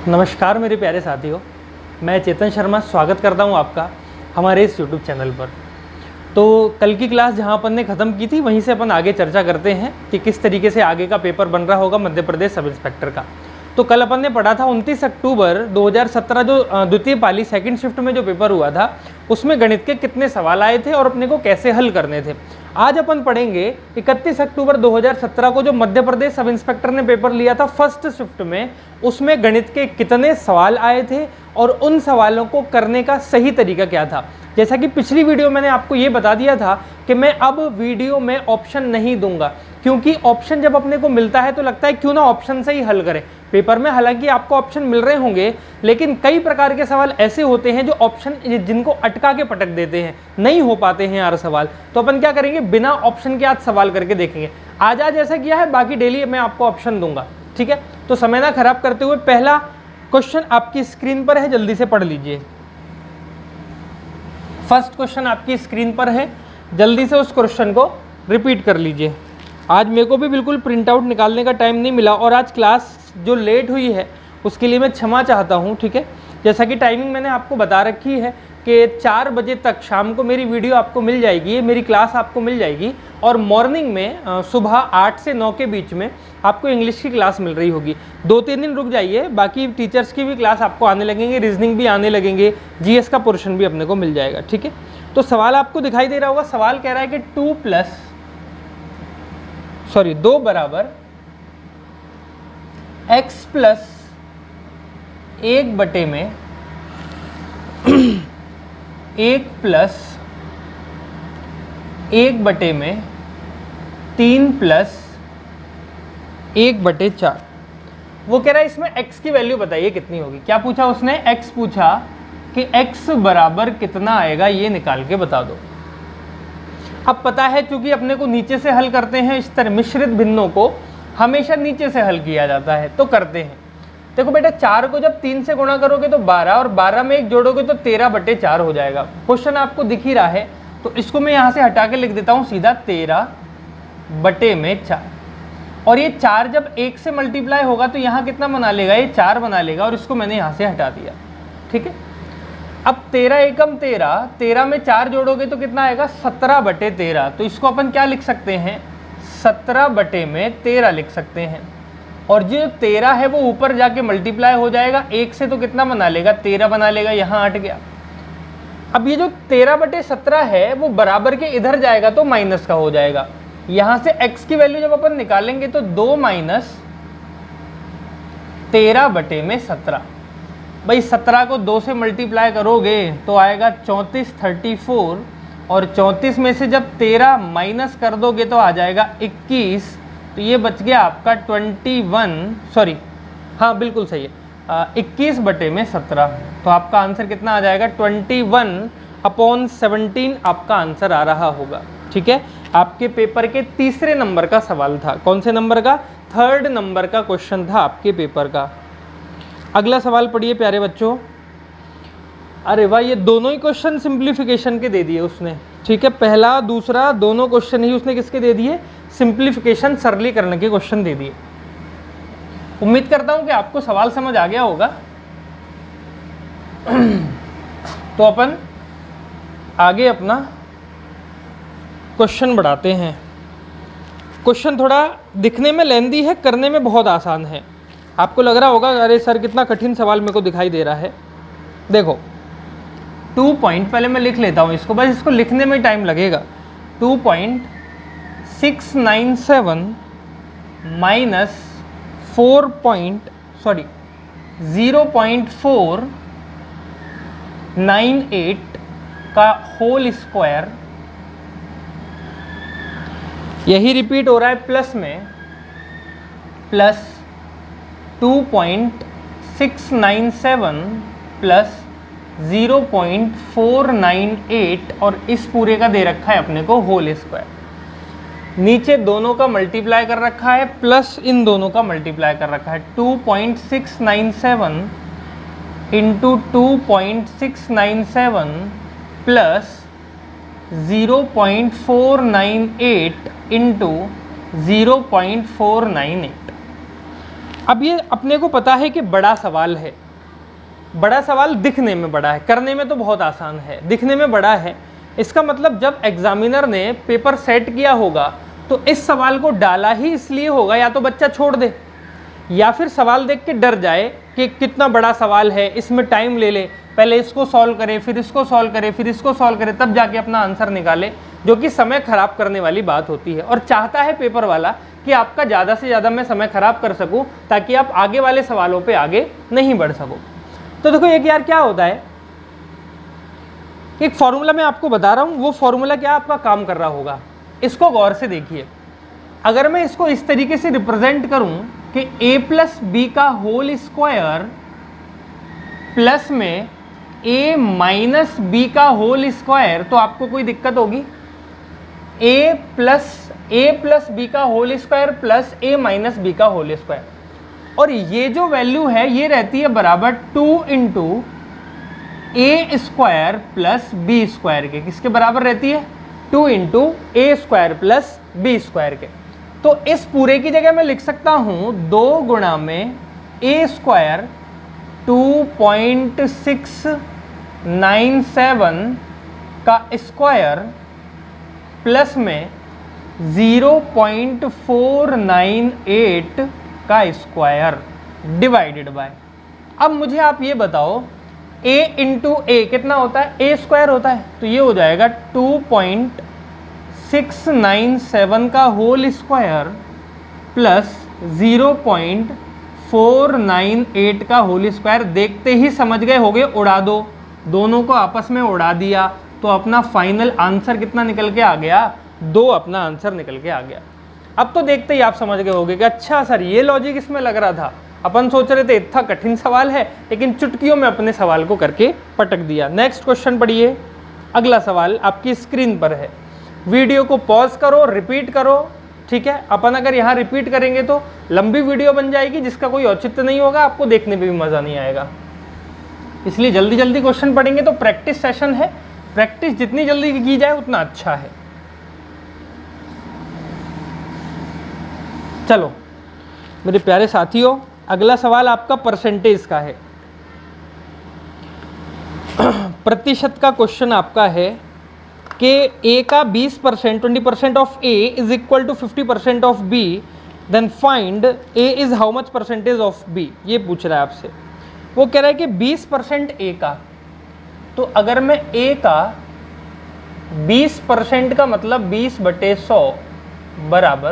नमस्कार मेरे प्यारे साथियों, मैं चेतन शर्मा स्वागत करता हूं आपका हमारे इस YouTube चैनल पर। तो कल की क्लास जहां अपन ने ख़त्म की थी वहीं से अपन आगे चर्चा करते हैं कि किस तरीके से आगे का पेपर बन रहा होगा मध्य प्रदेश सब इंस्पेक्टर का। तो कल अपन ने पढ़ा था 29 अक्टूबर 2017 जो द्वितीय पाली सेकंड शिफ्ट में जो पेपर हुआ था उसमें गणित के कितने सवाल आए थे और अपने को कैसे हल करने थे। आज अपन पढ़ेंगे 31 अक्टूबर 2017 को जो मध्य प्रदेश सब इंस्पेक्टर ने पेपर लिया था फर्स्ट शिफ्ट में, उसमें गणित के कितने सवाल आए थे और उन सवालों को करने का सही तरीका क्या था। जैसा कि पिछली वीडियो मैंने आपको ये बता दिया था कि मैं अब वीडियो में ऑप्शन नहीं दूंगा, क्योंकि ऑप्शन जब अपने को मिलता है तो लगता है क्यों ना ऑप्शन से ही हल करें। पेपर में हालांकि आपको ऑप्शन मिल रहे होंगे, लेकिन कई प्रकार के सवाल ऐसे होते हैं जो ऑप्शन जिनको अटका के पटक देते हैं, नहीं हो पाते हैं यार सवाल। तो अपन क्या करेंगे, बिना ऑप्शन के आज सवाल करके देखेंगे। आज ऐसा किया है, बाकी डेली मैं आपको ऑप्शन दूंगा, ठीक है। तो समय ना खराब करते हुए पहला क्वेश्चन आपकी स्क्रीन पर है, जल्दी से पढ़ लीजिए। फर्स्ट क्वेश्चन आपकी स्क्रीन पर है, जल्दी से उस क्वेश्चन को रिपीट कर लीजिए। आज मेरे को भी बिल्कुल प्रिंट आउट निकालने का टाइम नहीं मिला और आज क्लास जो लेट हुई है उसके लिए मैं क्षमा चाहता हूँ, ठीक है। जैसा कि टाइमिंग मैंने आपको बता रखी है कि 4 बजे तक शाम को मेरी वीडियो आपको मिल जाएगी, मेरी क्लास आपको मिल जाएगी और मॉर्निंग में सुबह 8 से 9 के बीच में आपको इंग्लिश की क्लास मिल रही होगी। 2-3 दिन रुक जाइए, बाकी टीचर्स की भी क्लास आपको आने लगेंगे, रीजनिंग भी आने लगेंगे, जीएस का पोर्शन भी अपने को मिल जाएगा, ठीक है। तो सवाल आपको दिखाई दे रहा होगा, सवाल कह रहा है कि 2 बराबर x प्लस 1 बटे में 1 प्लस 1 बटे में 3 प्लस 1 बटे 4। वो कह रहा है इसमें x की वैल्यू बताइए कितनी होगी। क्या पूछा उसने, x पूछा कि x बराबर कितना आएगा ये निकाल के बता दो। अब पता है चूंकि अपने को नीचे से हल करते हैं, इस तरह मिश्रित भिन्नों को हमेशा नीचे से हल किया जाता है, तो करते हैं। देखो बेटा, 4 को जब 3 से गुणा करोगे तो 12 और 12 में 1 जोड़ोगे तो 13 बटे 4 हो जाएगा। क्वेश्चन आपको दिख ही रहा है, तो इसको मैं यहाँ से हटा के लिख देता हूँ सीधा 13 बटे में 4। और ये 4 जब 1 से मल्टीप्लाई होगा तो यहाँ कितना बना लेगा, ये 4 बना लेगा और इसको मैंने यहाँ से हटा दिया, ठीक है। अब 13 एकम 13, 13 में 4 जोड़ोगे तो कितना आएगा 17 बटे 13। तो इसको अपन क्या लिख सकते हैं, 17 बटे में 13 लिख सकते हैं। और जो 13 है वो ऊपर जाके मल्टीप्लाई हो जाएगा 1 से, तो कितना बना लेगा 13 बना लेगा, यहाँ हट गया। अब ये जो 13 बटे 17 है वो बराबर के इधर जाएगा तो माइनस का हो जाएगा। यहाँ से x की वैल्यू जब अपन निकालेंगे तो 2 माइनस 13 बटे में 17। भाई 17 को 2 से मल्टीप्लाई करोगे तो आएगा 34 34, और 34 में से जब 13 माइनस कर दोगे तो आ जाएगा 21। तो ये बच गया आपका बिल्कुल सही है, 21 बटे में 17। तो आपका आंसर कितना आ जाएगा 21/17 आपका आंसर आ रहा होगा, ठीक है। आपके पेपर के तीसरे नंबर का सवाल था। कौन से नंबर का, 3rd नंबर का क्वेश्चन था आपके पेपर का। अगला सवाल पढ़िए प्यारे बच्चों। अरे वाह, ये दोनों ही क्वेश्चन सिंप्लीफिकेशन के दे दिए उसने, ठीक है। पहला दूसरा दोनों क्वेश्चन ही उसने किसके दे दिए, सिंप्लीफिकेशन सरलीकरण के क्वेश्चन दे दिए। उम्मीद करता हूं कि आपको सवाल समझ आ गया होगा। तो अपन आगे अपना क्वेश्चन बढ़ाते हैं। क्वेश्चन थोड़ा दिखने में लेंदी है, करने में बहुत आसान है। आपको लग रहा होगा अरे सर कितना कठिन सवाल मेरे को दिखाई दे रहा है। देखो 2 पॉइंट, पहले मैं लिख लेता हूँ इसको, बस इसको लिखने में टाइम लगेगा। 2.697 माइनस 0.498 का होल स्क्वायर, यही रिपीट हो रहा है प्लस में, प्लस 2.697 प्लस 0.498 और इस पूरे का दे रखा है अपने को होल स्क्वायर। नीचे दोनों का मल्टीप्लाई कर रखा है, प्लस इन दोनों का मल्टीप्लाई कर रखा है। 2.697 इंटू 2.697 प्लस 0.498 इंटू 0.498। अब ये अपने को पता है कि बड़ा सवाल है, बड़ा सवाल दिखने में बड़ा है, करने में तो बहुत आसान है, दिखने में बड़ा है। इसका मतलब जब एग्जामिनर ने पेपर सेट किया होगा तो इस सवाल को डाला ही इसलिए होगा, या तो बच्चा छोड़ दे या फिर सवाल देख के डर जाए कि कितना बड़ा सवाल है, इसमें टाइम ले ले, पहले इसको सॉल्व करे, फिर इसको सॉल्व करे, फिर इसको सॉल्व करे, तब जाके अपना आंसर निकाले, जो कि समय खराब करने वाली बात होती है। और चाहता है पेपर वाला कि आपका ज़्यादा से ज़्यादा मैं समय खराब कर सकूं ताकि आप आगे वाले सवालों पे आगे नहीं बढ़ सको। तो देखो एक यार क्या होता है, एक फॉर्मूला मैं आपको बता रहा हूँ, वो फॉर्मूला क्या आपका काम कर रहा होगा, इसको गौर से देखिए। अगर मैं इसको इस तरीके से रिप्रेजेंट करूं कि a प्लस बी का होल स्क्वायर प्लस में a माइनस बी का होल स्क्वायर, तो आपको कोई दिक्कत होगी? a प्लस बी का whole square plus a minus B का होल स्क्वायर, और ये जो वैल्यू है ये रहती है बराबर 2 इंटू ए स्क्वायर प्लस बी स्क्वायर के। किसके बराबर रहती है? 2 इंटू ए स्क्वायर प्लस बी स्क्वायर के। तो इस पूरे की जगह मैं लिख सकता हूं 2 गुणा में ए स्क्वायर 2.697 का स्क्वायर प्लस में 0.498 का स्क्वायर डिवाइडेड बाय। अब मुझे आप ये बताओ a इंटू ए कितना होता है? ए स्क्वायर होता है, तो ये हो जाएगा 2.697 का होल स्क्वायर प्लस 0.498 का होल स्क्वायर। देखते ही समझ गए होगे, उड़ा दो, दोनों को आपस में उड़ा दिया तो अपना फाइनल आंसर कितना निकल के आ गया? 2 अपना आंसर निकल के आ गया। अब तो देखते ही आप समझ गए होगे कि अच्छा सर ये लॉजिक इसमें लग रहा था, अपन सोच रहे थे इतना कठिन सवाल है, लेकिन चुटकियों में अपने सवाल को करके पटक दिया। नेक्स्ट क्वेश्चन पढ़िए, अगला सवाल आपकी स्क्रीन पर है। वीडियो को पॉज करो, रिपीट करो, ठीक है। अपन अगर यहाँ रिपीट करेंगे तो लंबी वीडियो बन जाएगी जिसका कोई औचित्य नहीं होगा, आपको देखने में भी मज़ा नहीं आएगा। इसलिए जल्दी जल्दी क्वेश्चन पढ़ेंगे तो प्रैक्टिस सेशन है, प्रैक्टिस जितनी जल्दी की जाए उतना अच्छा है। चलो मेरे प्यारे साथियों, अगला सवाल आपका परसेंटेज का है। प्रतिशत का क्वेश्चन आपका है कि a का 20%, 20% of a is equal to 50% of b, then find a is how much percentage of b। ये पूछ रहा है आपसे। वो कह रहा है कि 20% a का, तो अगर मैं a का 20% का मतलब 20/100 बराबर,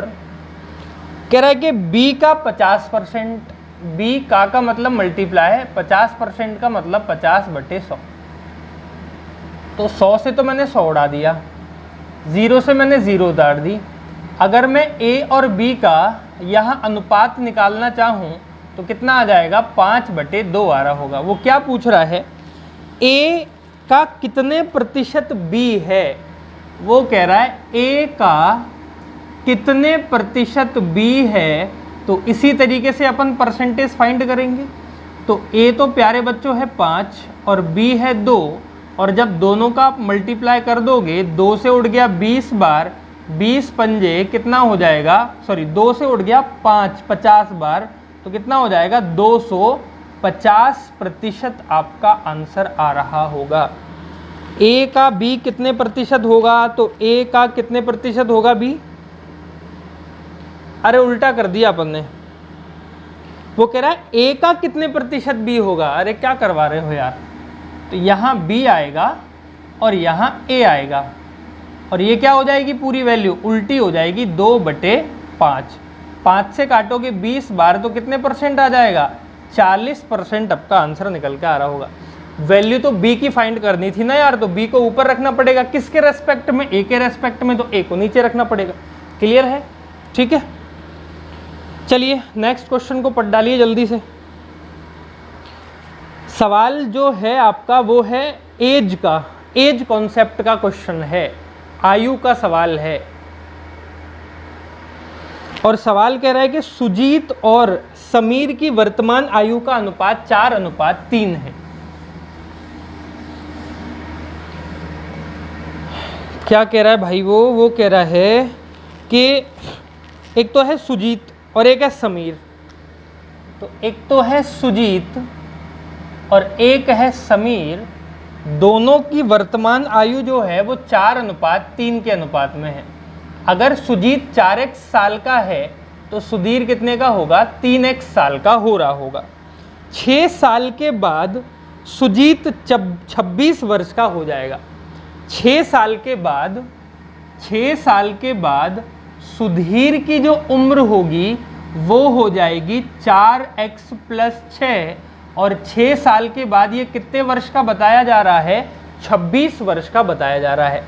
कह रहा है कि b का 50%, b का मतलब मल्टीप्लाई है, 50% का मतलब 50/100। तो 100 से तो मैंने 100 उड़ा दिया, 0 से मैंने 0 उतार दी। अगर मैं a और b का यहाँ अनुपात निकालना चाहूँ तो कितना आ जाएगा? 5/2 आ रहा होगा। वो क्या पूछ रहा है? a का कितने प्रतिशत b है? वो कह रहा है a का कितने प्रतिशत b है, तो इसी तरीके से अपन परसेंटेज फाइंड करेंगे। तो a तो प्यारे बच्चों है 5 और b है 2, और जब दोनों का आप मल्टीप्लाई कर दोगे, 2 से उड़ गया 20 बार, 20 पंजे कितना हो जाएगा? सॉरी 2 से उड़ गया 5, 50 बार, तो कितना हो जाएगा? 250% आपका आंसर आ रहा होगा। a का b कितने प्रतिशत होगा? तो a का कितने प्रतिशत होगा b? अरे उल्टा कर दिया अपन ने। वो कह रहा है a का कितने प्रतिशत b होगा। अरे क्या करवा रहे हो यार। तो यहाँ b आएगा और यहाँ a आएगा, और ये क्या हो जाएगी? पूरी वैल्यू उल्टी हो जाएगी, 2/5। 5 से काटोगे 20 बार तो कितने परसेंट आ जाएगा? 40% आपका आंसर निकल के आ रहा होगा। वैल्यू तो b की फाइंड करनी थी ना यार, तो b को ऊपर रखना पड़ेगा। किसके रेस्पेक्ट में? a के रेस्पेक्ट में, तो a को नीचे रखना पड़ेगा। क्लियर है? ठीक है, चलिए नेक्स्ट क्वेश्चन को पढ़ डालिए जल्दी से। सवाल जो है आपका वो है एज का, एज कॉन्सेप्ट का क्वेश्चन है, आयु का सवाल है। और सवाल कह रहा है कि सुजीत और समीर की वर्तमान आयु का अनुपात 4:3 है। क्या कह रहा है भाई? वो कह रहा है कि एक तो है सुजीत और एक है समीर। तो एक तो है सुजीत और एक है समीर, दोनों की वर्तमान आयु जो है वो 4:3 के अनुपात में है। अगर सुजीत 4x साल का है तो सुधीर कितने का होगा, 3x साल का हो रहा होगा। 6 साल के बाद सुजीत 26 वर्ष का हो जाएगा। 6 साल के बाद सुधीर की जो उम्र होगी वो हो जाएगी 4x + 6, और 6 साल के बाद ये कितने वर्ष का बताया जा रहा है, 26 वर्ष का बताया जा रहा है।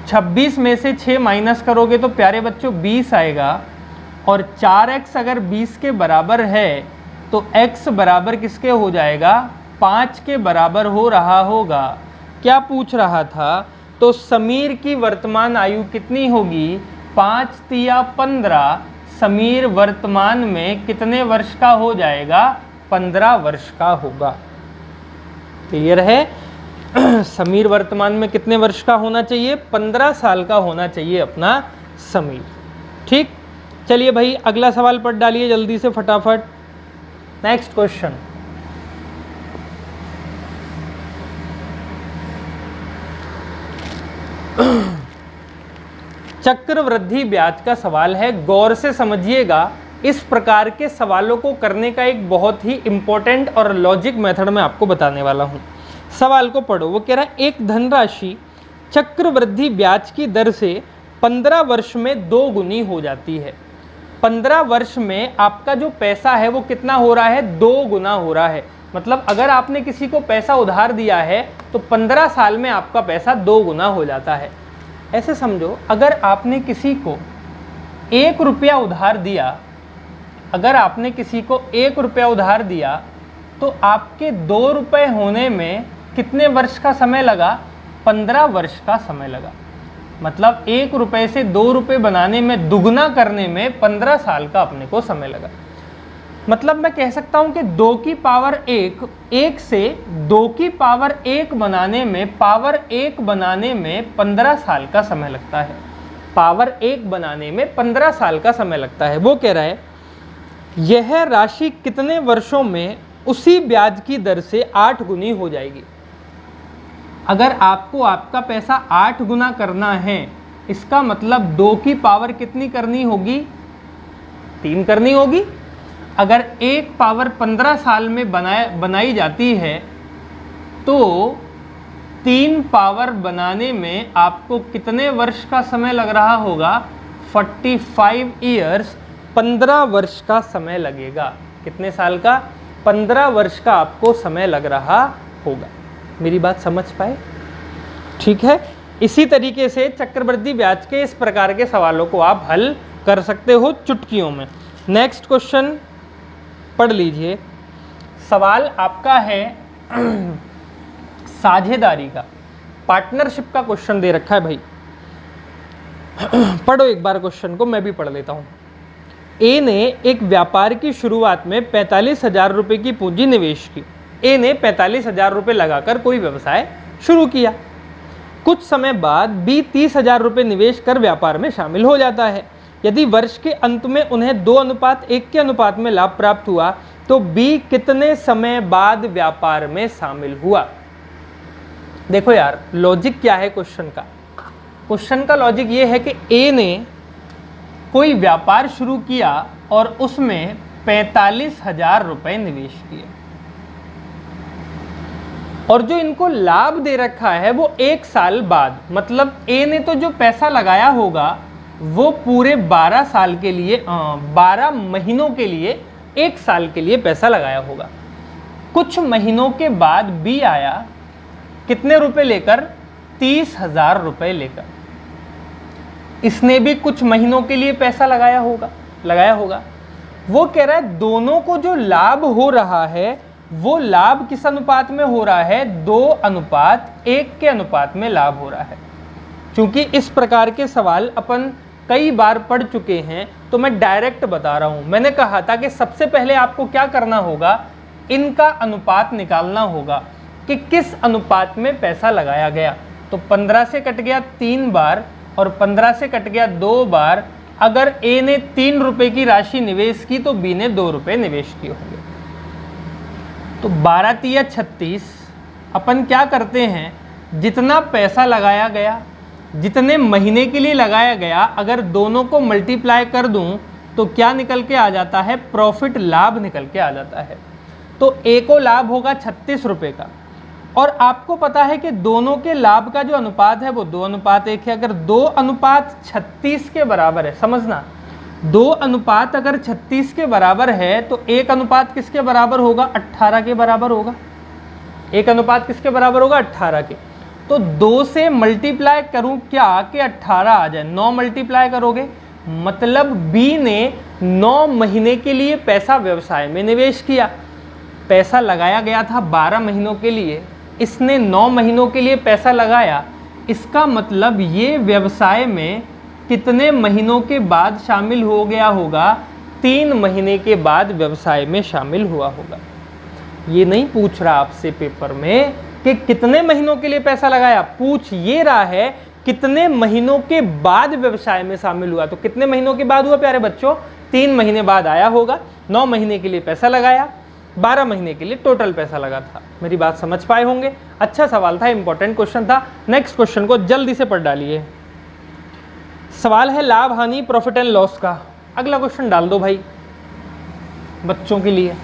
26 में से 6 माइनस करोगे तो प्यारे बच्चों 20 आएगा, और 4x अगर 20 के बराबर है तो x बराबर किसके हो जाएगा, 5 के बराबर हो रहा होगा। क्या पूछ रहा था, तो समीर की वर्तमान आयु कितनी होगी, 5 तिया 15। समीर वर्तमान में कितने वर्ष का हो जाएगा, 15 वर्ष का होगा। क्लियर है। समीर वर्तमान में कितने वर्ष का होना चाहिए, 15 साल का होना चाहिए अपना समीर। ठीक, चलिए भाई अगला सवाल पढ़ डालिए जल्दी से फटाफट। Next question. चक्रवृद्धि ब्याज का सवाल है, गौर से समझिएगा। इस प्रकार के सवालों को करने का एक बहुत ही इंपॉर्टेंट और लॉजिक मेथड मैं आपको बताने वाला हूं। सवाल को पढ़ो। वो कह रहा है एक धनराशि चक्रवृद्धि ब्याज की दर से 15 वर्ष में 2 गुनी हो जाती है। 15 वर्ष में आपका जो पैसा है वो कितना हो रहा है, 2 गुना हो रहा है। मतलब अगर आपने किसी को पैसा उधार दिया है तो 15 साल में आपका पैसा 2 गुना हो जाता है। ऐसे समझो, अगर आपने किसी को 1 रुपया उधार दिया, अगर आपने किसी को 1 रुपया उधार दिया तो आपके 2 रुपये होने में कितने वर्ष का समय लगा, 15 वर्ष का समय लगा। मतलब 1 रुपये से 2 रुपये बनाने में, दुगना करने में 15 साल का अपने को समय लगा। मतलब मैं कह सकता हूं कि 2 की पावर 1, 1 से 2 की पावर 1 बनाने में, पावर 1 बनाने में 15 साल का समय लगता है। पावर 1 बनाने में 15 साल का समय लगता है। वो कह रहा है यह राशि कितने वर्षों में उसी ब्याज की दर से 8 गुनी हो जाएगी। अगर आपको आपका पैसा 8 गुना करना है, इसका मतलब 2 की पावर कितनी करनी होगी, 3 करनी होगी। अगर 1 पावर 15 साल में बनाई जाती है तो 3 पावर बनाने में आपको कितने वर्ष का समय लग रहा होगा, 45 ईयर्स, 15 वर्ष का समय लगेगा। कितने साल का, 15 वर्ष का आपको समय लग रहा होगा। मेरी बात समझ पाए? ठीक है। इसी तरीके से चक्रवृद्धि ब्याज के इस प्रकार के सवालों को आप हल कर सकते हो चुटकियों में। नेक्स्ट क्वेश्चन पढ़ लीजिए। सवाल आपका है साझेदारी का, पार्टनरशिप का क्वेश्चन दे रखा है भाई। पढ़ो एक बार क्वेश्चन को, मैं भी पढ़ लेता हूं। ए ने एक व्यापार की शुरुआत में 45,000 रुपये की पूंजी निवेश की। ए ने 45,000 रुपये लगाकर कोई व्यवसाय शुरू किया। कुछ समय बाद बी 30,000 रुपये निवेश कर व्यापार में शामिल हो जाता है। यदि वर्ष के अंत में उन्हें 2:1 के अनुपात में लाभ प्राप्त हुआ तो बी कितने समय बाद व्यापार में शामिल हुआ। देखो यार, लॉजिक क्या है क्वेश्चन का। क्वेश्चन का लॉजिक ये है कि ए ने कोई व्यापार शुरू किया और उसमें 45,000 रुपये निवेश किए, और जो इनको लाभ दे रखा है वो 1 साल बाद, मतलब ए ने तो जो पैसा लगाया होगा वो पूरे 12 साल के लिए, 12 महीनों के लिए, 1 साल के लिए पैसा लगाया होगा। कुछ महीनों के बाद बी आया, कितने रुपए लेकर, 30,000 रुपये लेकर। इसने भी कुछ महीनों के लिए पैसा लगाया होगा। वो कह रहा है दोनों को जो लाभ हो रहा है वो लाभ किस अनुपात में हो रहा है, 2:1 के अनुपात में लाभ हो रहा है। क्योंकि इस प्रकार के सवाल अपन कई बार पढ़ चुके हैं तो मैं डायरेक्ट बता रहा हूं। मैंने कहा था कि सबसे पहले आपको क्या करना होगा, इनका अनुपात निकालना होगा कि किस अनुपात में पैसा लगाया गया। तो 15 से कट गया 3 बार और 15 से कट गया 2 बार, अगर ए ने 3 रुपए की राशि निवेश की तो बी ने 2 रुपए निवेश किए होंगे। तो 12 तिया 36, अपन क्या करते हैं, जितना पैसा लगाया गया, जितने महीने के लिए लगाया गया, अगर दोनों को मल्टीप्लाई कर दूं तो क्या निकल के आ जाता है, प्रॉफिट, लाभ निकल के आ जाता है। तो ए को लाभ होगा 36 रुपए का, और आपको पता है कि दोनों के लाभ का जो अनुपात है वो 2:1 है। अगर 2:36 के बराबर है, समझना 2 अनुपात अगर 36 के बराबर है तो 1 अनुपात किसके बराबर होगा, 18 के बराबर होगा। 1 अनुपात किसके बराबर होगा, 18 के। तो 2 से मल्टीप्लाई करूं क्या कि 18 आ जाए, 9 मल्टीप्लाई करोगे, मतलब बी ने 9 महीने के लिए पैसा व्यवसाय में निवेश किया। पैसा लगाया गया था 12 महीनों के लिए, इसने 9 महीनों के लिए पैसा लगाया। इसका मतलब ये व्यवसाय में कितने महीनों के बाद शामिल हो गया होगा, 3 महीने के बाद व्यवसाय में शामिल हुआ होगा। ये नहीं पूछ रहा आपसे पेपर में कि कितने महीनों के लिए पैसा लगाया, पूछ ये रहा है कितने महीनों के बाद व्यवसाय में शामिल हुआ। तो कितने महीनों के बाद हुआ प्यारे बच्चों, 3 महीने बाद आया होगा। 9 महीने के लिए पैसा लगाया, 12 महीने के लिए टोटल पैसा लगा था। मेरी बात समझ पाए होंगे। अच्छा सवाल था, इंपॉर्टेंट क्वेश्चन था। नेक्स्ट क्वेश्चन को जल्दी से पढ़ डालिए। सवाल है लाभ हानि, प्रॉफिट एंड लॉस का। अगला क्वेश्चन डाल दो भाई बच्चों के लिए।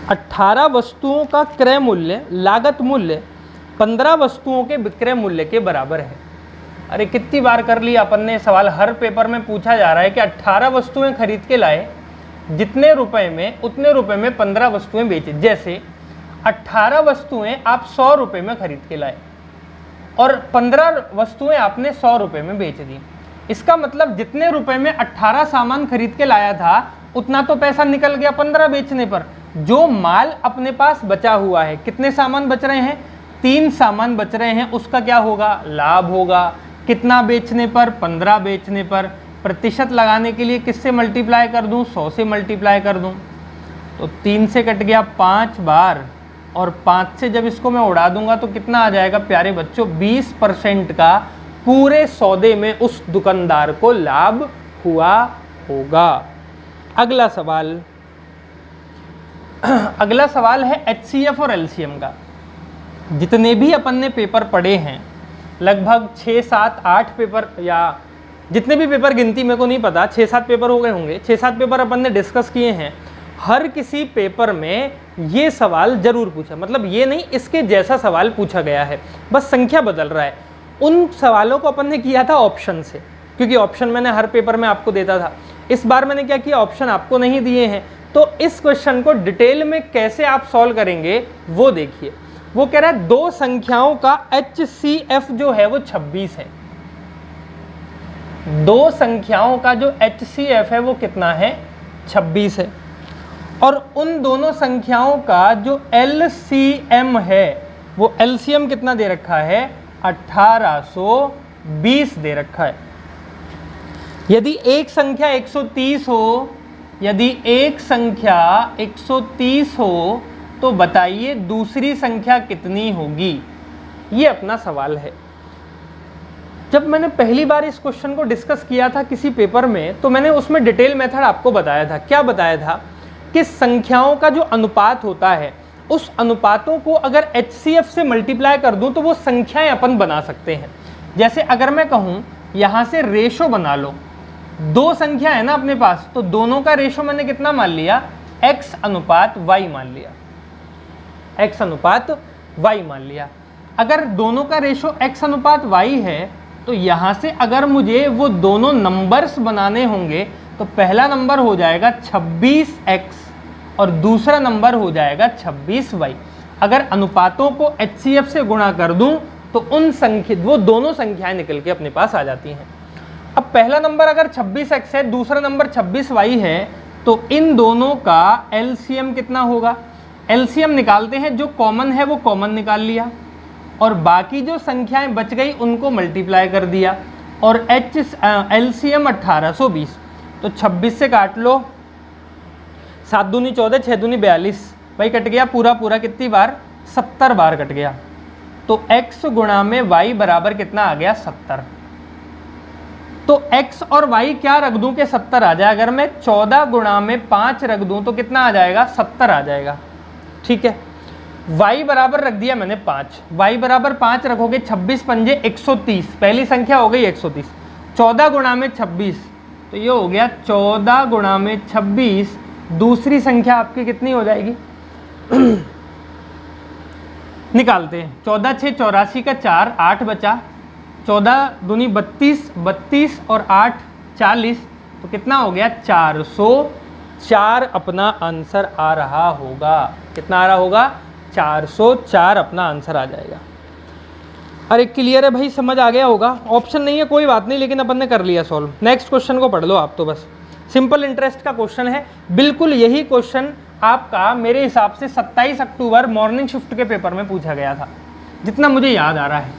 अठारह वस्तुओं का क्रय मूल्य लागत मूल्य 15 वस्तुओं के विक्रय मूल्य के बराबर है। अरे कितनी बार कर लिया अपन ने सवाल, हर पेपर में पूछा जा रहा है कि 18 वस्तुएं खरीद के लाए, जितने रुपए में उतने रुपए में 15 वस्तुएं बेची। जैसे 18 वस्तुएं आप 100 रुपए में खरीद के लाए और 15 वस्तुएं आपने 100 रुपए में बेच दी। इसका मतलब जितने रुपए में 18 सामान खरीद के लाया था उतना तो पैसा निकल गया 15 बेचने पर। जो माल अपने पास बचा हुआ है, कितने सामान बच रहे हैं, 3 सामान बच रहे हैं, उसका क्या होगा, लाभ होगा। कितना बेचने पर, 15 बेचने पर। प्रतिशत लगाने के लिए किससे मल्टीप्लाई कर दूं, 100 से मल्टीप्लाई कर दूं। तो 3 से कट गया 5 बार, और 5 से जब इसको मैं उड़ा दूंगा तो कितना आ जाएगा प्यारे बच्चों, 20% का पूरे सौदे में उस दुकानदार को लाभ हुआ होगा। अगला सवाल है HCF और LCM का। जितने भी अपन ने पेपर पढ़े हैं, लगभग 6, 7, 8 पेपर, या जितने भी पेपर गिनती मेरे को नहीं पता, 6, 7 पेपर हो गए होंगे। 6, 7 पेपर अपन ने डिस्कस किए हैं। हर किसी पेपर में ये सवाल जरूर पूछा, मतलब ये नहीं इसके जैसा सवाल पूछा गया है, बस संख्या बदल रहा है। उन सवालों को अपन ने किया था ऑप्शन से, क्योंकि ऑप्शन मैंने हर पेपर में आपको देता था। इस बार मैंने क्या किया, ऑप्शन आपको नहीं दिए हैं। तो इस क्वेश्चन को डिटेल में कैसे आप सॉल्व करेंगे वो देखिए। वो कह रहा है 2 संख्याओं का HCF जो है वो 26 है। 2 संख्याओं का जो HCF है वो कितना है, 26 है। और उन दोनों संख्याओं का जो LCM है, वो LCM कितना दे रखा है, 1820 दे रखा है। यदि एक संख्या 130 हो, यदि एक संख्या 130 हो तो बताइए दूसरी संख्या कितनी होगी। ये अपना सवाल है। जब मैंने पहली बार इस क्वेश्चन को डिस्कस किया था किसी पेपर में, तो मैंने उसमें डिटेल मेथड आपको बताया था। क्या बताया था कि संख्याओं का जो अनुपात होता है, उस अनुपातों को अगर HCF से मल्टीप्लाई कर दूं तो वो संख्याएं अपन बना सकते हैं। जैसे अगर मैं कहूं यहां से रेशो बना लो, 2 संख्या है ना अपने पास, तो दोनों का रेशो मैंने कितना मान लिया, x अनुपात y मान लिया, x अनुपात y मान लिया। अगर दोनों का रेशो x अनुपात y है तो यहाँ से अगर मुझे वो दोनों नंबर्स बनाने होंगे तो पहला नंबर हो जाएगा 26x और दूसरा नंबर हो जाएगा 26y। अगर अनुपातों को HCF से गुणा कर दूं तो वो दोनों संख्याएं निकल के अपने पास आ जाती हैं। अब पहला नंबर अगर 26x है, दूसरा नंबर 26y है, तो इन दोनों का LCM कितना होगा। LCM निकालते हैं, जो कॉमन है वो कॉमन निकाल लिया और बाकी जो संख्याएं बच गई उनको मल्टीप्लाई कर दिया, और LCM 1820, तो 26 से काट लो, 7 दूनी 14, 6 दूनी 42, भाई कट गया पूरा पूरा कितनी बार, 70 बार कट गया। तो x गुणा में y बराबर कितना आ गया, 70। तो x और y क्या रख दूं कि 70 आ जाए, अगर मैं 14 गुणा में 5 रख दूं तो कितना आ जाएगा, 70 आ जाएगा। ठीक है, y बराबर रख दिया मैंने 5, y बराबर 5 रखोगे 26 पंजे 130, पहली संख्या हो गई 130। 14 गुणा में 26 तो ये हो गया 14 गुणा में 26, दूसरी संख्या आपकी कितनी हो जाएगी निकालते हैं। 14 6 84 का 4, 8 बचा, 14 दूनी 32, 32 और 8 40, तो कितना हो गया 404 अपना आंसर आ रहा होगा। कितना आ रहा होगा, 404 अपना आंसर आ जाएगा। अरे क्लियर है भाई, समझ आ गया होगा। ऑप्शन नहीं है कोई बात नहीं, लेकिन अपन ने कर लिया सॉल्व। नेक्स्ट क्वेश्चन को पढ़ लो आप, तो बस सिंपल इंटरेस्ट का क्वेश्चन है। बिल्कुल यही क्वेश्चन आपका मेरे हिसाब से 27 अक्टूबर मॉर्निंग शिफ्ट के पेपर में पूछा गया था, जितना मुझे याद आ रहा है।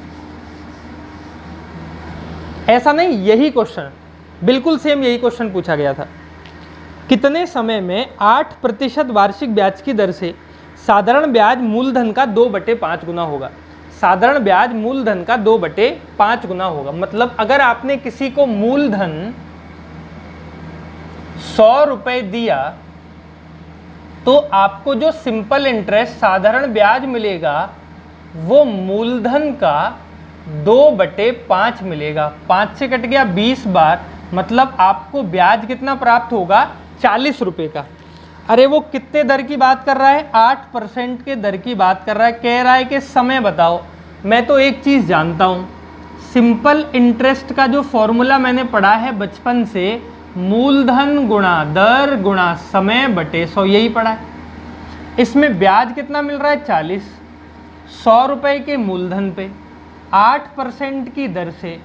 ऐसा नहीं, यही क्वेश्चन बिल्कुल सेम यही क्वेश्चन पूछा गया था। कितने समय में 8% वार्षिक ब्याज की दर से साधारण ब्याज मूलधन का 2/5 गुना होगा। साधारण ब्याज मूलधन का 2/5 गुना होगा। मतलब अगर आपने किसी को मूलधन 100 रुपए दिया तो आपको जो सिंपल इंटरेस्ट साधारण ब्याज मिलेगा वो मूलधन का 2/5 मिलेगा। 5 से कट गया 20 बार, मतलब आपको ब्याज कितना प्राप्त होगा, 40 रुपए का। अरे वो कितने दर की बात कर रहा है, 8% के दर की बात कर रहा है। कह रहा है कि समय बताओ। मैं तो एक चीज़ जानता हूँ, सिंपल इंटरेस्ट का जो फॉर्मूला मैंने पढ़ा है बचपन से, मूलधन गुणा दर गुणा समय बटे 100, यही पढ़ा है। इसमें ब्याज कितना मिल रहा है, 40। 100 रुपये के मूलधन पे 8% की दर से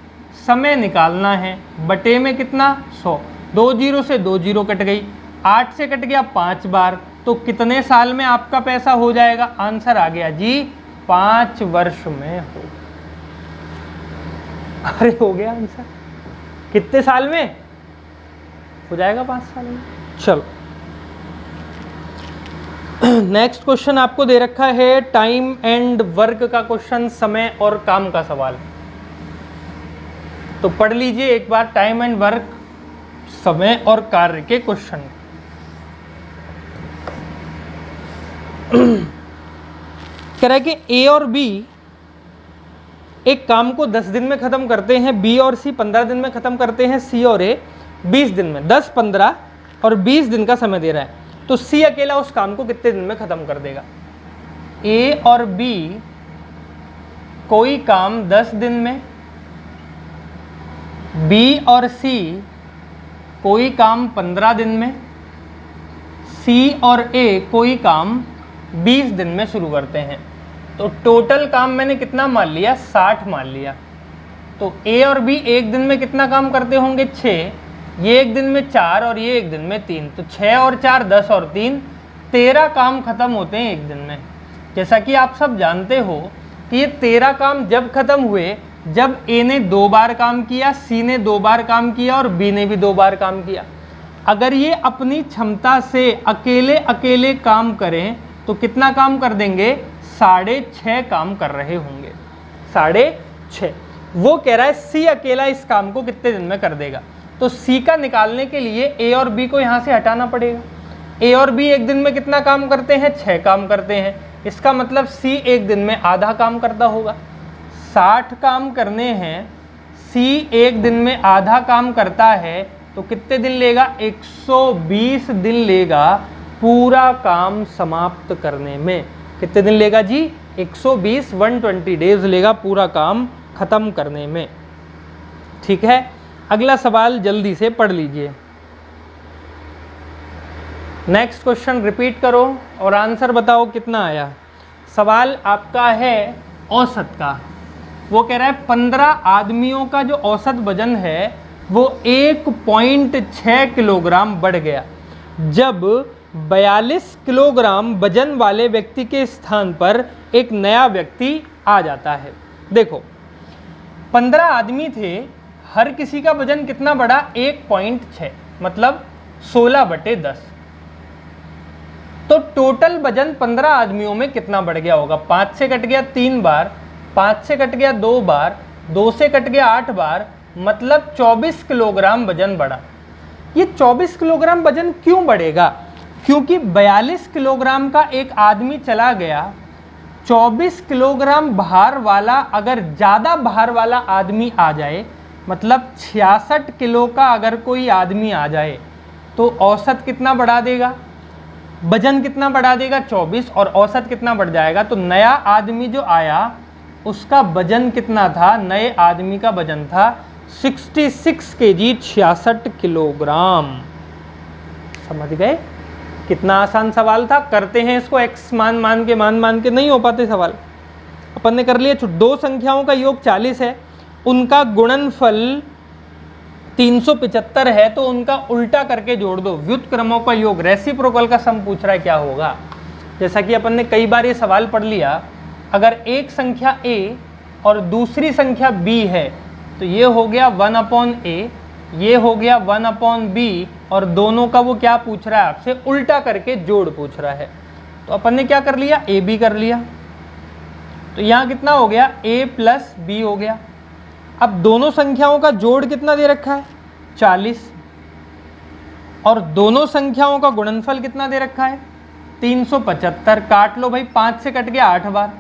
समय निकालना है, बटे में कितना, 100। 2 जीरो से 2 जीरो कट गई, 8 से कट गया 5 बार, तो कितने साल में आपका पैसा हो जाएगा, आंसर आ गया जी 5 वर्ष में हो। अरे हो गया आंसर, कितने साल में हो जाएगा, 5 साल में। चलो नेक्स्ट क्वेश्चन आपको दे रखा है टाइम एंड वर्क का क्वेश्चन, समय और काम का सवाल। तो पढ़ लीजिए एक बार टाइम एंड वर्क, समय और कार्य के क्वेश्चन। कह रहा है कि ए और बी एक काम को 10 दिन में खत्म करते हैं, बी और सी 15 दिन में खत्म करते हैं, सी और ए 20 दिन में। 10, 15 और 20 दिन का समय दे रहा है, तो सी अकेला उस काम को कितने दिन में खत्म कर देगा। ए और बी कोई काम 10 दिन में, बी और सी कोई काम 15 दिन में, सी और ए कोई काम 20 दिन में शुरू करते हैं। तो टोटल काम मैंने कितना मान लिया, 60 मान लिया। तो ए और बी एक दिन में कितना काम करते होंगे, 6। ये एक दिन में 4 और ये एक दिन में 3, तो 6 और 4 10 और 3 13 काम खत्म होते हैं एक दिन में। जैसा कि आप सब जानते हो कि ये 13 काम जब खत्म हुए जब ए ने 2 बार काम किया, सी ने 2 बार काम किया और बी ने भी 2 बार काम किया। अगर ये अपनी क्षमता से अकेले अकेले काम करें तो कितना काम कर देंगे, 6.5 काम कर रहे होंगे, 6.5। वो कह रहा है सी अकेला इस काम को कितने दिन में कर देगा। तो सी का निकालने के लिए ए और बी को यहाँ से हटाना पड़ेगा। ए और बी एक दिन में कितना काम करते हैं, 6 काम करते हैं। इसका मतलब सी एक दिन में आधा काम करता होगा। 60 काम करने हैं, सी एक दिन में आधा काम करता है, तो कितने दिन लेगा, 120 दिन लेगा पूरा काम समाप्त करने में। कितने दिन लेगा जी, 120 120 डेज लेगा पूरा काम खत्म करने में। ठीक है, अगला सवाल जल्दी से पढ़ लीजिए। नेक्स्ट क्वेश्चन रिपीट करो और आंसर बताओ कितना आया। सवाल आपका है औसत का। वो कह रहा है 15 आदमियों का जो औसत वजन है वो 1.6 किलोग्राम बढ़ गया जब 42 किलोग्राम वजन वाले व्यक्ति के स्थान पर एक नया व्यक्ति आ जाता है। देखो 15 आदमी थे, हर किसी का वजन कितना बढ़ा, 1.6, मतलब 16/10। तो टोटल वजन 15 आदमियों में कितना बढ़ गया होगा? 5 से कट गया 3 बार, 5 से कट गया 2 बार, 2 से कट गया 8 बार, मतलब 24 किलोग्राम वजन बढ़ा। ये 24 किलोग्राम वजन क्यों बढ़ेगा? क्योंकि 42 किलोग्राम का एक आदमी चला गया, 24 किलोग्राम भार वाला अगर ज़्यादा भार वाला आदमी आ जाए, मतलब 66 किलो का अगर कोई आदमी आ जाए तो औसत कितना बढ़ा देगा? वजन कितना बढ़ा देगा? 24, और औसत कितना बढ़ जाएगा? तो नया आदमी जो आया उसका वजन कितना था? नए आदमी का वजन था 66 केजी, 66 किलोग्राम। समझ गए? कितना आसान सवाल था। करते हैं इसको x मान मान के नहीं हो पाते सवाल। अपन ने कर लिया। दो संख्याओं का योग 40 है, उनका गुणनफल 375 है, तो उनका उल्टा करके जोड़ दो। व्युत्क्रमों का योग, रेसिप्रोकल का सम पूछ रहा है, क्या होगा? जैसा कि अपन ने कई बार ये सवाल पढ़ लिया, अगर एक संख्या a और दूसरी संख्या b है तो ये हो गया 1/a, ये हो गया 1/b, और दोनों का वो क्या पूछ रहा है आपसे? उल्टा करके जोड़ पूछ रहा है। तो अपन ने क्या कर लिया? a b कर लिया। तो यहाँ कितना हो गया? a प्लस b हो गया। अब दोनों संख्याओं का जोड़ कितना दे रखा है? 40, और दोनों संख्याओं का गुणनफल कितना दे रखा है? 375। काट लो भाई, 5 से कट गया 8 बार,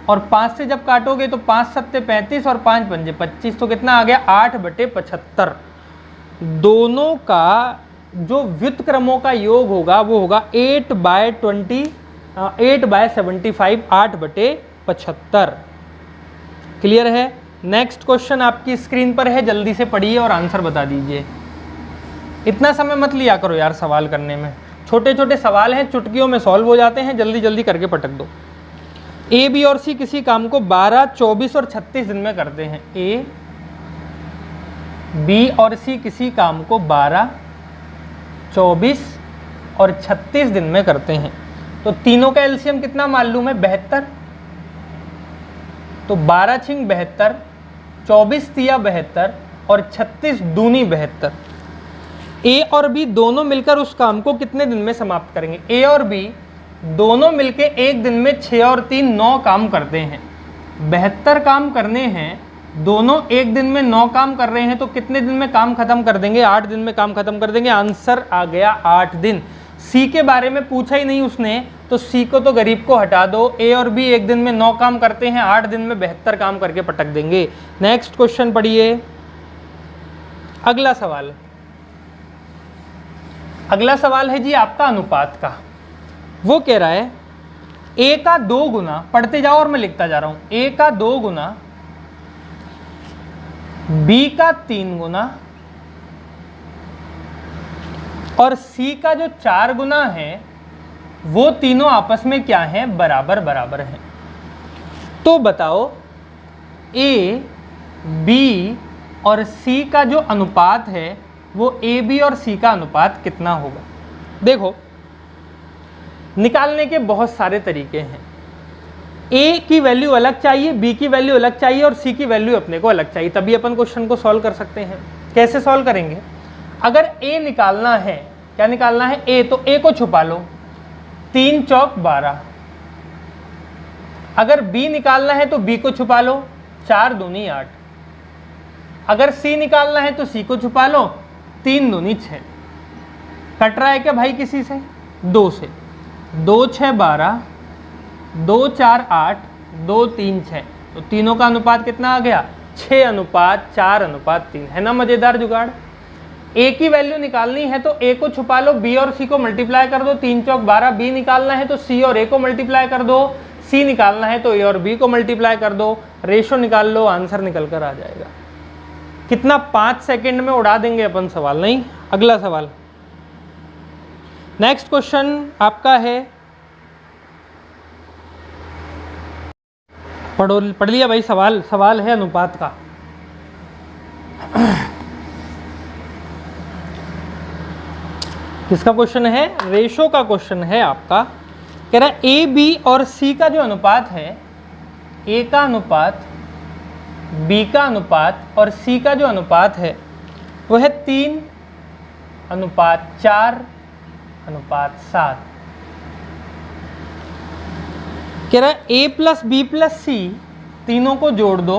और 5 से जब काटोगे तो 5 सत्ते 35 और 5 पंजे 25, तो कितना आ गया? 8/75। दोनों का जो व्युत्क्रमों का योग होगा वो होगा 8/75, 8/75। क्लियर है? नेक्स्ट क्वेश्चन आपकी स्क्रीन पर है, जल्दी से पढ़िए और आंसर बता दीजिए। इतना समय मत लिया करो यार सवाल करने में, छोटे छोटे सवाल हैं, चुटकियों में सॉल्व हो जाते हैं, जल्दी जल्दी करके पटक दो। ए, बी और सी किसी काम को 12, 24 और 36 दिन में करते हैं। ए, बी और सी किसी काम को 12, 24 और 36 दिन में करते हैं। तो तीनों का एलसीएम कितना मालूम है? 72। तो 12 छिंग 72, 24 तिया 72 और 36 दूनी 72। ए और बी दोनों मिलकर उस काम को कितने दिन में समाप्त करेंगे? ए और बी दोनों मिलके एक दिन में 6 और 3 9 काम करते हैं। 72 काम करने हैं, दोनों एक दिन में 9 काम कर रहे हैं, तो कितने दिन में काम खत्म कर देंगे? 8 दिन में काम खत्म कर देंगे। आंसर आ गया 8 दिन। सी के बारे में पूछा ही नहीं उसने, तो सी को तो गरीब को हटा दो। ए और बी एक दिन में 9 काम करते हैं, 8 दिन में 72 काम करके पटक देंगे। नेक्स्ट क्वेश्चन पढ़िए। अगला सवाल, अगला सवाल है जी आपका अनुपात का। वो कह रहा है a का 2 गुना, पढ़ते जाओ और मैं लिखता जा रहा हूं, a का 2 गुना, b का 3 गुना और c का जो 4 गुना है, वो तीनों आपस में क्या है? बराबर बराबर हैं। तो बताओ a, b और c का जो अनुपात है वो a, b और c का अनुपात कितना होगा? देखो, निकालने के बहुत सारे तरीके हैं। a की वैल्यू अलग चाहिए, b की वैल्यू अलग चाहिए और c की वैल्यू अपने को अलग चाहिए, तभी अपन क्वेश्चन को सॉल्व कर सकते हैं। कैसे सॉल्व करेंगे? अगर a निकालना है, क्या निकालना है? a, तो a को छुपा लो, 3 चौक 12। अगर b निकालना है तो b को छुपा लो, 4 दूनी 8। अगर c निकालना है तो c को छुपा लो, 3 दूनी 6। कट रहा है क्या भाई किसी से? 2 से। 2 6 12, 2 4 8, 2 3 6, तो तीनों का अनुपात कितना आ गया? 6:4:3। है ना मजेदार जुगाड़? a की वैल्यू निकालनी है तो a को छुपा लो, b और c को मल्टीप्लाई कर दो, 3 चौक 12। b निकालना है तो c और a को मल्टीप्लाई कर दो, c निकालना है तो a और b को मल्टीप्लाई कर दो, रेशो निकाल लो, आंसर निकल कर आ जाएगा। कितना? 5 सेकंड में उड़ा देंगे अपन सवाल, नहीं? अगला सवाल, नेक्स्ट क्वेश्चन आपका है, पढ़ लिया भाई सवाल? सवाल है अनुपात का। किसका क्वेश्चन है? रेशो का क्वेश्चन है आपका। कह रहा है ए, बी और सी का जो अनुपात है, ए का अनुपात, बी का अनुपात और सी का जो अनुपात है वो है 3:4:7। कह रहा है a प्लस बी प्लस सी तीनों को जोड़ दो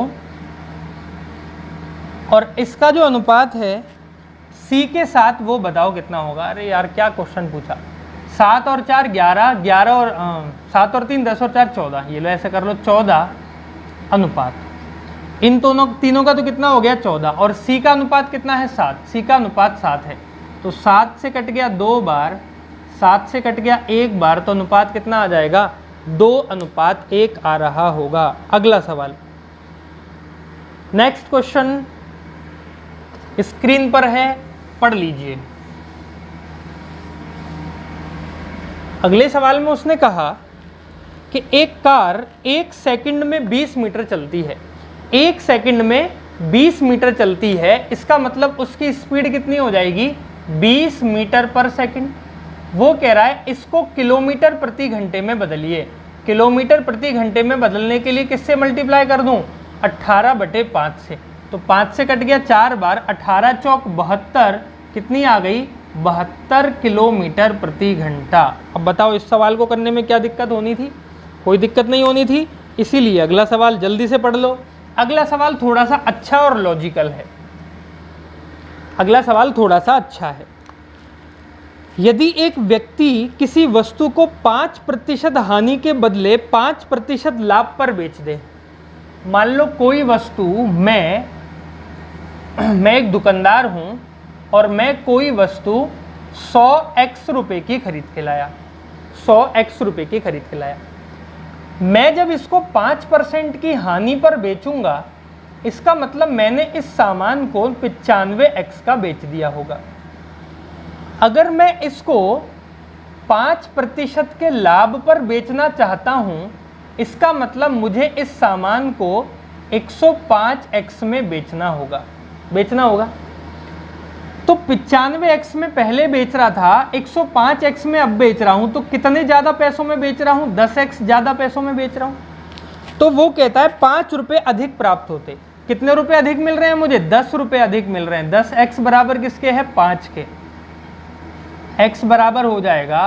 और इसका जो अनुपात है c के साथ वो बताओ कितना होगा। अरे यार क्या क्वेश्चन पूछा। 7 और 4 11, 11 और 7 और 3 10 और 4 14, ये लो ऐसे कर लो 14 अनुपात इन दोनों तीनों का तो कितना हो गया 14 और c का अनुपात कितना है 7, c का अनुपात 7 है तो 7 से कट गया 2 बार, 7 से कट गया 1 बार, तो अनुपात कितना आ जाएगा 2:1 आ रहा होगा। अगला सवाल, नेक्स्ट क्वेश्चन स्क्रीन पर है, पढ़ लीजिए। अगले सवाल में उसने कहा कि एक कार 1 सेकंड में 20 मीटर चलती है, 1 सेकंड में 20 मीटर चलती है, इसका मतलब उसकी स्पीड कितनी हो जाएगी 20 मीटर पर सेकंड। वो कह रहा है इसको किलोमीटर प्रति घंटे में बदलिए। किलोमीटर प्रति घंटे में बदलने के लिए किससे मल्टीप्लाई कर दूं 18/5 से, तो 5 से कट गया 4 बार, 18 चौक 72, कितनी आ गई 72 किलोमीटर प्रति घंटा। अब बताओ इस सवाल को करने में क्या दिक्कत होनी थी, कोई दिक्कत नहीं होनी थी, इसीलिए अगला सवाल जल्दी से पढ़ लो। अगला सवाल थोड़ा सा अच्छा और लॉजिकल है, अगला सवाल थोड़ा सा अच्छा है। यदि एक व्यक्ति किसी वस्तु को 5% हानि के बदले 5% लाभ पर बेच दे, मान लो कोई वस्तु मैं एक दुकानदार हूं और मैं कोई वस्तु 100x रुपए की खरीद के लाया, 100x रुपए की खरीद के लाया, मैं जब इसको 5% की हानि पर बेचूंगा, इसका मतलब मैंने इस सामान को 95x का बेच दिया होगा। अगर मैं इसको 5% के लाभ पर बेचना चाहता हूं, इसका मतलब मुझे इस सामान को 105x में बेचना होगा, तो 95x में पहले बेच रहा था, 105x में अब बेच रहा हूं, तो कितने ज़्यादा पैसों में बेच रहा हूं 10x ज़्यादा पैसों में बेच रहा हूं। तो वो कहता है 5 रुपये अधिक प्राप्त होते। कितने रुपए अधिक मिल रहे हैं मुझे 10 रुपये अधिक मिल रहे हैं। 10x बराबर किसके है 5 के, x बराबर हो जाएगा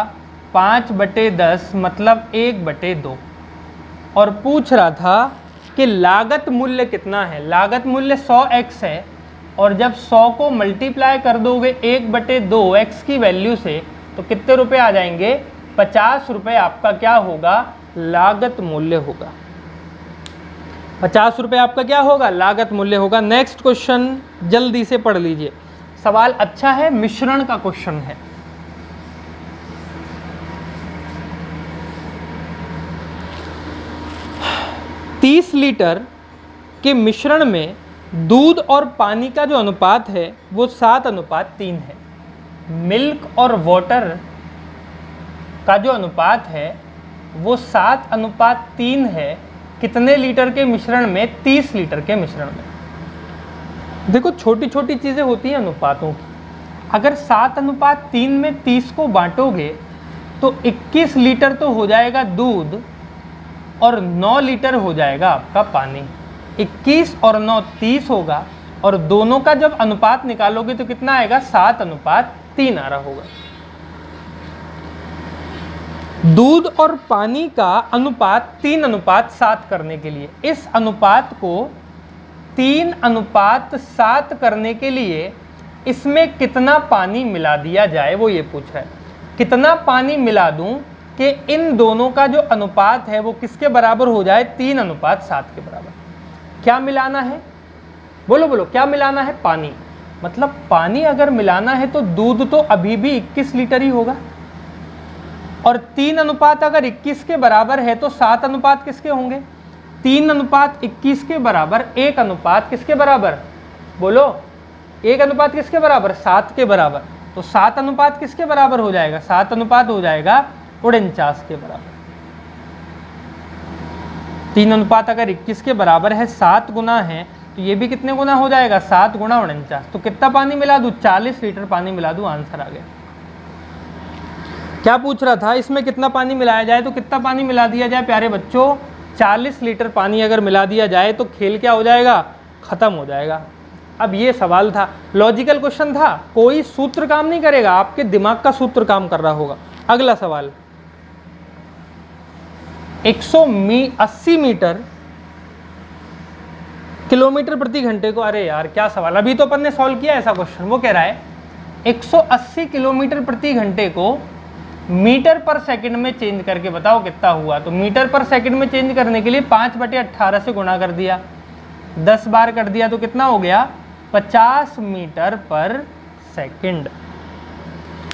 5/10 मतलब 1/2। और पूछ रहा था कि लागत मूल्य कितना है, लागत मूल्य 100x है और जब 100 को मल्टीप्लाई कर दोगे 1/2x की वैल्यू से तो कितने रुपए आ जाएंगे 50 रुपये आपका क्या होगा लागत मूल्य होगा। 50 रुपये आपका क्या होगा लागत मूल्य होगा। नेक्स्ट क्वेश्चन जल्दी से पढ़ लीजिए, सवाल अच्छा है, मिश्रण का क्वेश्चन है। तीस लीटर के मिश्रण में दूध और पानी का जो अनुपात है वो 7:3 है। मिल्क और वाटर का जो अनुपात है वो 7:3 है। कितने लीटर के मिश्रण में 30 लीटर के मिश्रण में। देखो छोटी छोटी चीज़ें होती हैं अनुपातों की। अगर 7:3 में 30 को बांटोगे तो 21 लीटर तो हो जाएगा दूध और 9 लीटर हो जाएगा आपका पानी। 21 और 9 30 होगा और दोनों का जब अनुपात निकालोगे तो कितना आएगा 7:3 आ रहा होगा। दूध और पानी का अनुपात 3:7 करने के लिए, इस अनुपात को 3:7 करने के लिए इसमें कितना पानी मिला दिया जाए वो ये पूछ रहा है। कितना पानी मिला दूं कि इन दोनों का जो अनुपात है वो किसके बराबर हो जाए 3:7 के बराबर। क्या मिलाना है बोलो बोलो, क्या मिलाना है पानी। मतलब पानी अगर मिलाना है तो दूध तो अभी भी 21 लीटर ही होगा और 3 अनुपात अगर 21 के बराबर है तो 7 अनुपात किसके होंगे 3:21 के बराबर। 1 अनुपात किसके बराबर बोलो, 1 अनुपात किसके बराबर 7 के बराबर। तो 7 अनुपात किसके बराबर हो जाएगा 7 अनुपात हो जाएगा 49 के बराबर। 3 अनुपात अगर 21 के बराबर है 7 गुना है तो ये भी कितने गुना हो जाएगा 7 गुना 49। तो कितना पानी मिला दूं 40 लीटर पानी मिला दूं, आंसर आ गया। क्या पूछ रहा था इसमें कितना पानी मिलाया जाए, तो कितना पानी मिला दिया जाए प्यारे बच्चों 40 लीटर पानी अगर मिला दिया जाए तो खेल क्या हो जाएगा खत्म हो जाएगा। अब ये सवाल था, लॉजिकल क्वेश्चन था, कोई सूत्र काम नहीं करेगा, आपके दिमाग का सूत्र काम कर रहा होगा। अगला सवाल 180 मीटर किलोमीटर प्रति घंटे को, अरे यार क्या सवाल, अभी तो अपन ने सॉल्व किया ऐसा क्वेश्चन। वो कह रहा है 180 किलोमीटर प्रति घंटे को मीटर पर सेकंड में चेंज करके बताओ कितना हुआ। तो मीटर पर सेकंड में चेंज करने के लिए 5/18 से गुणा कर दिया, 10 बार कर दिया, तो कितना हो गया 50 मीटर पर सेकंड,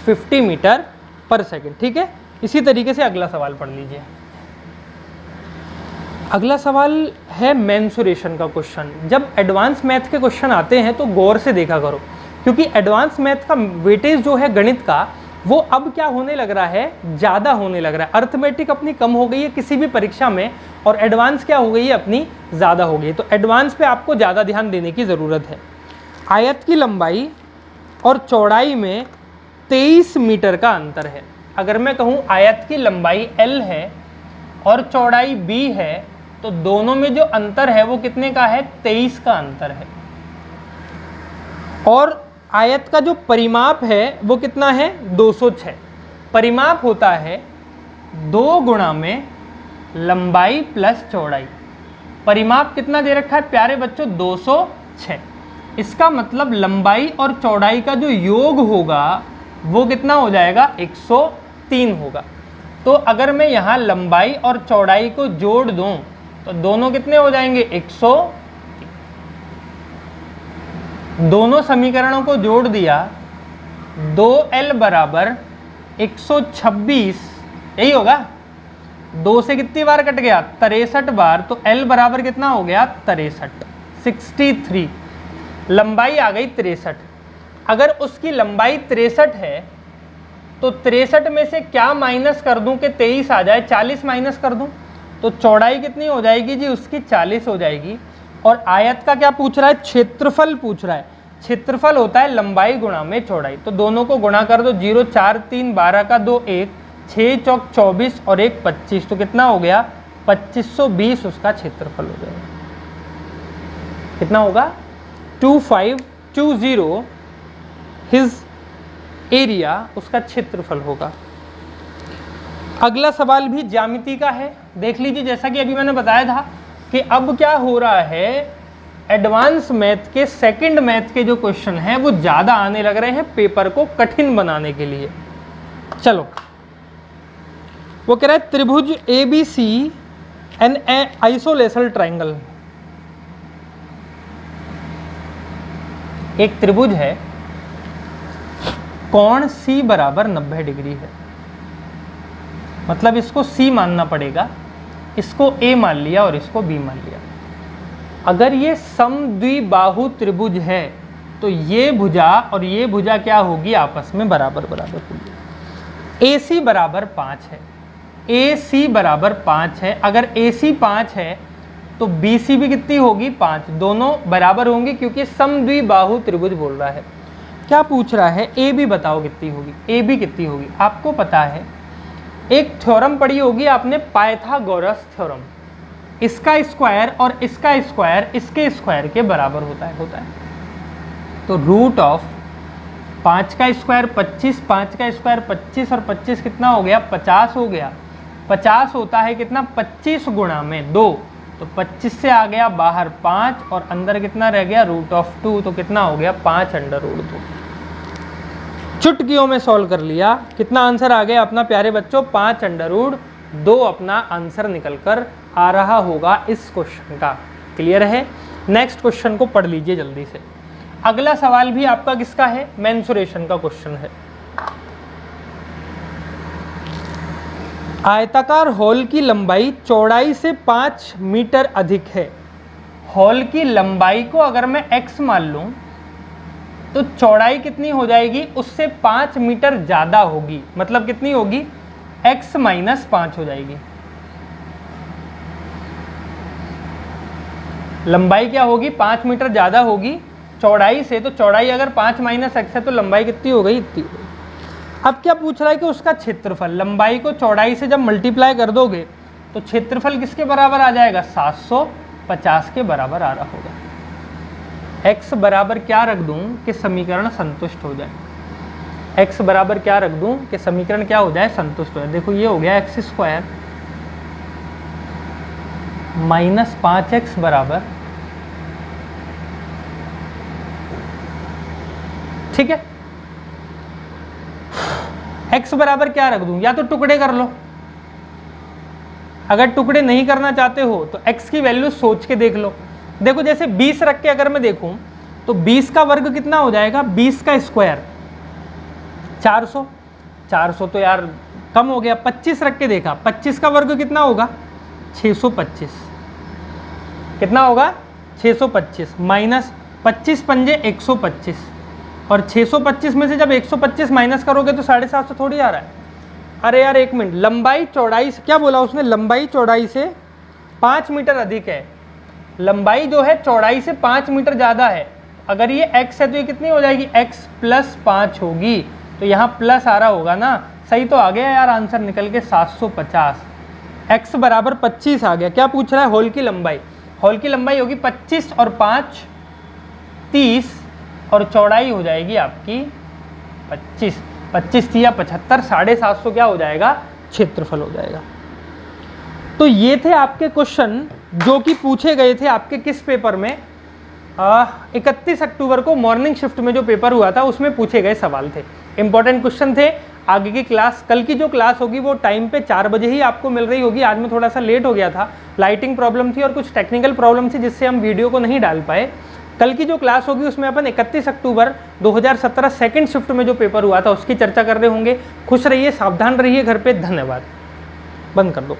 50 मीटर पर सेकंड। ठीक है, इसी तरीके से अगला सवाल पढ़ लीजिए। अगला सवाल है मेंसुरेशन का क्वेश्चन। जब एडवांस मैथ के क्वेश्चन आते हैं तो गौर से देखा करो, क्योंकि एडवांस मैथ का वेटेज जो है गणित का, वो अब क्या होने लग रहा है, ज़्यादा होने लग रहा है। अर्थमेटिक अपनी कम हो गई है किसी भी परीक्षा में, और एडवांस क्या हो गई है अपनी, ज़्यादा हो गई है। तो एडवांस पे आपको ज़्यादा ध्यान देने की ज़रूरत है। आयत की लंबाई और चौड़ाई में 23 मीटर का अंतर है। अगर मैं कहूँ आयत की लंबाई L है और चौड़ाई B है, तो दोनों में जो अंतर है वो कितने का है, 23 का अंतर है। और आयत का जो परिमाप है वो कितना है, 206। परिमाप होता है 2 गुणा में लंबाई प्लस चौड़ाई। परिमाप कितना दे रखा है प्यारे बच्चों, 206। इसका मतलब लंबाई और चौड़ाई का जो योग होगा वो कितना हो जाएगा, 103 होगा। तो अगर मैं यहाँ लंबाई और चौड़ाई को जोड़ दूं तो दोनों कितने हो जाएंगे, 103। दोनों समीकरणों को जोड़ दिया, 2L बराबर 126, यही होगा। 2 से कितनी बार कट गया, 63 बार, तो L बराबर कितना हो गया, 63, 63। लंबाई आ गई 63। अगर उसकी लंबाई 63 है तो 63 में से क्या माइनस कर दूं कि 23 आ जाए, 40 माइनस कर दूं, तो चौड़ाई कितनी हो जाएगी जी, उसकी 40 हो जाएगी। और आयत का क्या पूछ रहा है, क्षेत्रफल पूछ रहा है। क्षेत्रफल होता है लंबाई गुणा में चौड़ाई, तो दोनों को गुणा कर दो, 0 4 3 12 का 2 1, 6 चौक 24 और 1 25, तो कितना हो गया, 2520 उसका क्षेत्रफल हो जाएगा। कितना होगा, 2520 हिज एरिया, उसका क्षेत्रफल होगा। अगला सवाल भी ज्यामिति का है, देख लीजिए। जैसा कि अभी मैंने बताया था कि अब क्या हो रहा है, एडवांस मैथ के, सेकंड मैथ के जो क्वेश्चन हैं वो ज़्यादा आने लग रहे हैं पेपर को कठिन बनाने के लिए। चलो, वो कह रहा है त्रिभुज ABC एन आइसोलेशनल ट्राइंगल। एक त्रिभुज है, कोण C बराबर 90 डिग्री है, मतलब इसको C मानना पड़ेगा, इसको A मान लिया और इसको B मान लिया। अगर ये समद्विबाहु त्रिभुज है तो ये भुजा और ये भुजा क्या होगी, आपस में बराबर बराबर होगी। AC बराबर 5 है, AC बराबर 5 है। अगर AC 5 है तो BC भी कितनी होगी, 5। दोनों बराबर होंगे क्योंकि समद्विबाहु त्रिभुज बोल रहा है। क्या पूछ रहा है, AB बताओ कितनी होगी, AB कितनी होगी। आपको पता है, एक थ्योरम पढ़ी होगी आपने, पाइथागोरस थ्योरम। इसका स्क्वायर और इसका स्क्वायर इसके स्क्वायर के बराबर होता है। तो रूट ऑफ 5 का स्क्वायर 25, 5 का स्क्वायर 25 और 25 कितना हो गया, 50 हो गया। 50 होता है कितना, 25 गुणा में 2, तो 25 से आ गया बाहर 5 और अंदर कितना रह गया, रूट ऑफ 2, तो कितना हो गया, 5√2। चुटकियों में सॉल्व कर लिया। कितना आंसर आ गया अपना प्यारे बच्चों, 5√2 अपना आंसर निकल कर आ रहा होगा इस क्वेश्चन का। क्लियर है। नेक्स्ट क्वेश्चन को पढ़ लीजिए जल्दी से। अगला सवाल भी आपका किसका है, मेंसुरेशन का क्वेश्चन है। आयताकार हॉल की लंबाई चौड़ाई से 5 मीटर अधिक है। हॉल की लंबाई को अगर मैं x मान लूं तो चौड़ाई कितनी हो जाएगी, उससे 5 मीटर ज़्यादा होगी। मतलब कितनी होगी, x - 5 हो जाएगी। लंबाई क्या होगी, 5 मीटर ज़्यादा होगी चौड़ाई से। तो चौड़ाई अगर 5 - x है तो लंबाई कितनी हो गई, इतनी। अब क्या पूछ रहा है कि उसका क्षेत्रफल, लंबाई को चौड़ाई से जब मल्टीप्लाई कर दोगे तो क्षेत्रफल किसके बराबर आ जाएगा, 750 के बराबर आ रहा होगा। x बराबर क्या रख दूं कि समीकरण संतुष्ट हो जाए, x बराबर क्या रख दूं कि समीकरण क्या हो जाए, संतुष्ट हो जाए। देखो ये हो गया x² -5x बराबर, ठीक है। x बराबर क्या रख दूं, या तो टुकड़े कर लो, अगर टुकड़े नहीं करना चाहते हो तो x की वैल्यू सोच के देख लो। देखो जैसे 20 रख के अगर मैं देखूं तो 20 का वर्ग कितना हो जाएगा, 20 का स्क्वायर 400, 400 तो यार कम हो गया। 25 रख के देखा, 25 का वर्ग कितना होगा, 625, कितना होगा 625, माइनस 25 पंजे 125, और 625 में से जब 125 माइनस करोगे तो 750 थोड़ी आ रहा है। अरे यार एक मिनट, लंबाई चौड़ाई से क्या बोला उसने, लंबाई चौड़ाई से 5 मीटर अधिक है, लंबाई जो है चौड़ाई से 5 मीटर ज़्यादा है। अगर ये x है तो ये कितनी हो जाएगी, x + 5 होगी, तो यहाँ प्लस आ रहा होगा ना, सही तो आ गया यार आंसर निकल के 750। x बराबर 25 आ गया। क्या पूछ रहा है, होल की लंबाई, होल की लंबाई होगी 25 और 5 30, और चौड़ाई हो जाएगी आपकी 25, 25 या 75, 750 क्या हो जाएगा, क्षेत्रफल हो जाएगा। तो ये थे आपके क्वेश्चन जो कि पूछे गए थे आपके किस पेपर में, 31 अक्टूबर को मॉर्निंग शिफ्ट में जो पेपर हुआ था उसमें पूछे गए सवाल थे, इंपॉर्टेंट क्वेश्चन थे। आगे की क्लास, कल की जो क्लास होगी वो टाइम पे 4 बजे ही आपको मिल रही होगी। आज मैं थोड़ा सा लेट हो गया था, लाइटिंग प्रॉब्लम थी और कुछ टेक्निकल प्रॉब्लम थी जिससे हम वीडियो को नहीं डाल पाए। कल की जो क्लास होगी उसमें अपन 31 अक्टूबर 2017 सेकंड शिफ्ट में जो पेपर हुआ था उसकी चर्चा कर रहे होंगे। खुश रहिए, सावधान रहिए घर पे। धन्यवाद। बंद कर दो।